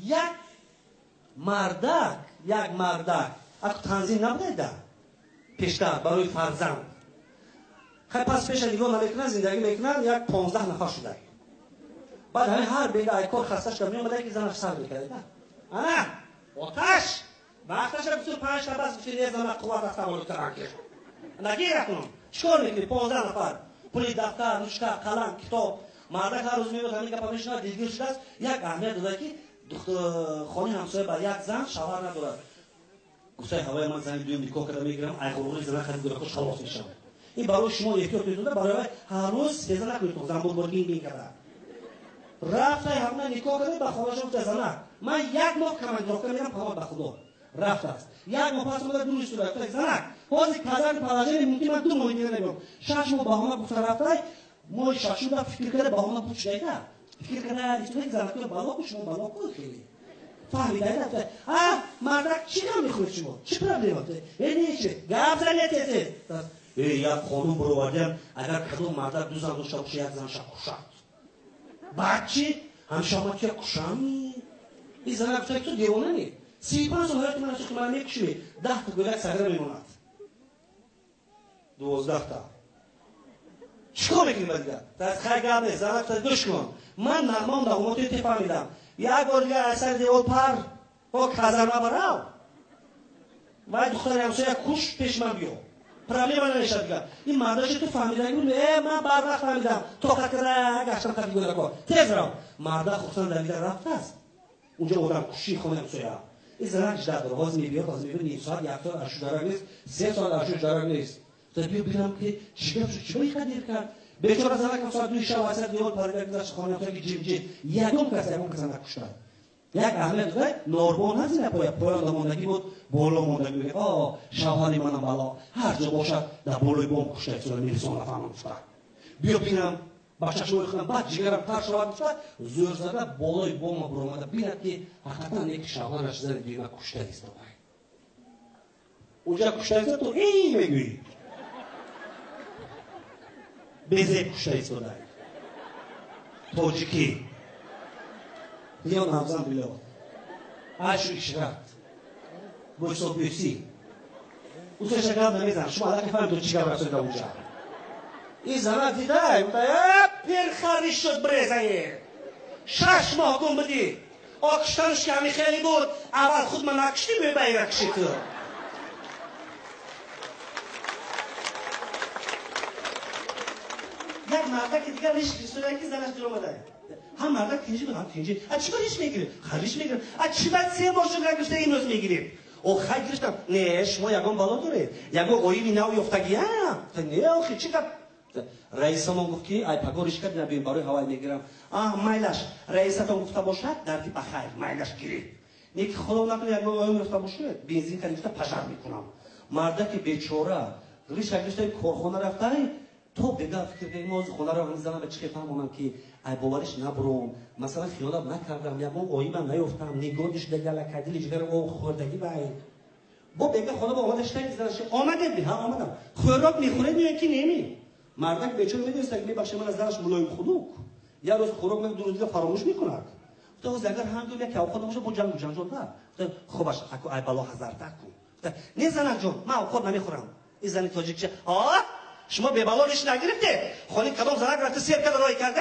یک مردک اگه تنظیم نبوده پیشتر برای فرزند خیلی پس پیش نگاه نمیکنن زندگی میکنن یک 15 نفر شده بعد همه هر بیگه ای کار خستش که میامده که زنش سر میکرده نه آتش وقتش رو بسید 5 تا بس بسید زنه قوت از تمالو تران کشم نگیره کنم چکار میکنی 15 نفر پولی دفتر نوشته قلم کتاب مردک هر روز میاد همین گپا میشنوه دلگیر شده است یک اهمیت داده که خانه همسایه با یک زن شوهر ندارد گفته هوای من زن دوم نیکو کرده میگیرم ای غروری زن خرید گره خوش خلاص میشم این برای شما احتیاط میدونه برای هر روز هزار نکنید زن بزرگی این کرده رفته همون نیکو کرده با خواهش گفته زنک من یک ماه کمک رفته میرم پامال به خدا رفته است یک ماه پس اومده دور شده گفته زنک بازی کازن پالاژه ممکن من 2 ماه دیگه نمیام 6 ماه با هم گفته رفته ما شاشو دا فکر کرده با هم پوچ دیگه فکر کرده چه زنک بالا پوچ بالا کو خیلی فهمیده رفته مردک چی کار میخواد شما چی پرابلم داره یعنی چه گپ زنیته یک خانم برآوردیم اگر کدوم مردک دو زن داشته باشه یک زن شاکوشات بعد چی هم شما که کشمی این زن گفته تو دیوانه نی 35 سال حیات من که من میکشی 10 تا گلک سگره میموند 12 تا چیکار میکنی دیگه دست خیلی گپ نیست زن گفته گوش کن من نغمام داماد تو فهمیدم یک بار دیگه اثر دیوال پر با کازر نبرم و دختر همسایه کش پیش من بیو پرابلم من نشه دیگه این مرداش تو فهمیدن بود من بعد وقت فهمیدم تو خاطر گشتم خاطر گذر کن تیز رو مردا خودشون دویده رفته است اونجا بودم کشی خونه همسایه این زن 18 داره باز میبیاد باز میبینه نیم ساعت یک ساعت اشو داره نیست 3 ساعت اشو داره نیست تا بیو ببینم که چی میخواد کرد بیچاره زن که ساعت 2 شب واسه دیوار پاره گذاشت خانه تو که جیم یگم کسی نکشته یک اهمیت داره نوربون هست نه پایان داموندگی بود بالا موندگی بود شوهر منم بالا هر جا باشد در بالای بوم کشته شده میرسون نفهمم گفته بیا ببینم بچه‌ش رو بخونم بعد جیگرم تر شود گفته زور زده بالای بوم برآمده بیند که حقیقتا یک شوهرش زن دیگه کشته است اونجا کشته است تو ای میگویی بزه کشته است تاجیکی یا نامزن بیلو عشق اشرت بویسو بیسی او تو شکر نمیزن شما الان که فهم تو چیکار رسید اونجا این زنه دیده پیر خری شد بریزه 6 ماه گم بدی آکشتنش که همی خیلی بود اول خود من نکشتی به باید کشی تو یک مرده که دیگر ریش کشتونه که زنش در اومده هم مردک تینجی بود هم تینجی چی باید میگیریم؟ خریش میگیریم چی باید 3 ماه شد گشته این روز میگیریم او خیلی گشتم نه شما یکم بالا داره یکم اویوی نو یفتگی نه آخی چی کن رئیس ما گفت که ای پگارش کرد نبیم برای هوای میگیرم مایلش رئیستون گفته باشد دردی بخیر مایلش گیرید نیک خدا نکنه یکم اویوی گفته باشد بنزین کردیفته پشر میکنم مردک بیچاره ریش گشته کارخانه رفته تو بگه فکر کنی موضوع خونه رو هنوزم به چه فهمونم که ای باورش نبرم مثلا خیالم نکردم یا اون اوی من نیفتم نگاهش دگل کدیل جگر او خوردگی بای با بگه خدا با آمدش تنگ زدش آمده بی ها آمدم خوراک میخوره میگه که نمی مردک بیچاره میدونست که میبخشه من از درش ملایم خلوق یا روز خوراک من دو روز دیگه فراموش میکند تو زگر هم دو یک خود باشه با جنگ شد خوبش اكو ای بالا هزار تا کن نه زنک جون من خود نمیخورم این زن تاجیک شما به بالا ریش نگرفته خونی کدام زنک رفته سیر کرده رای کرده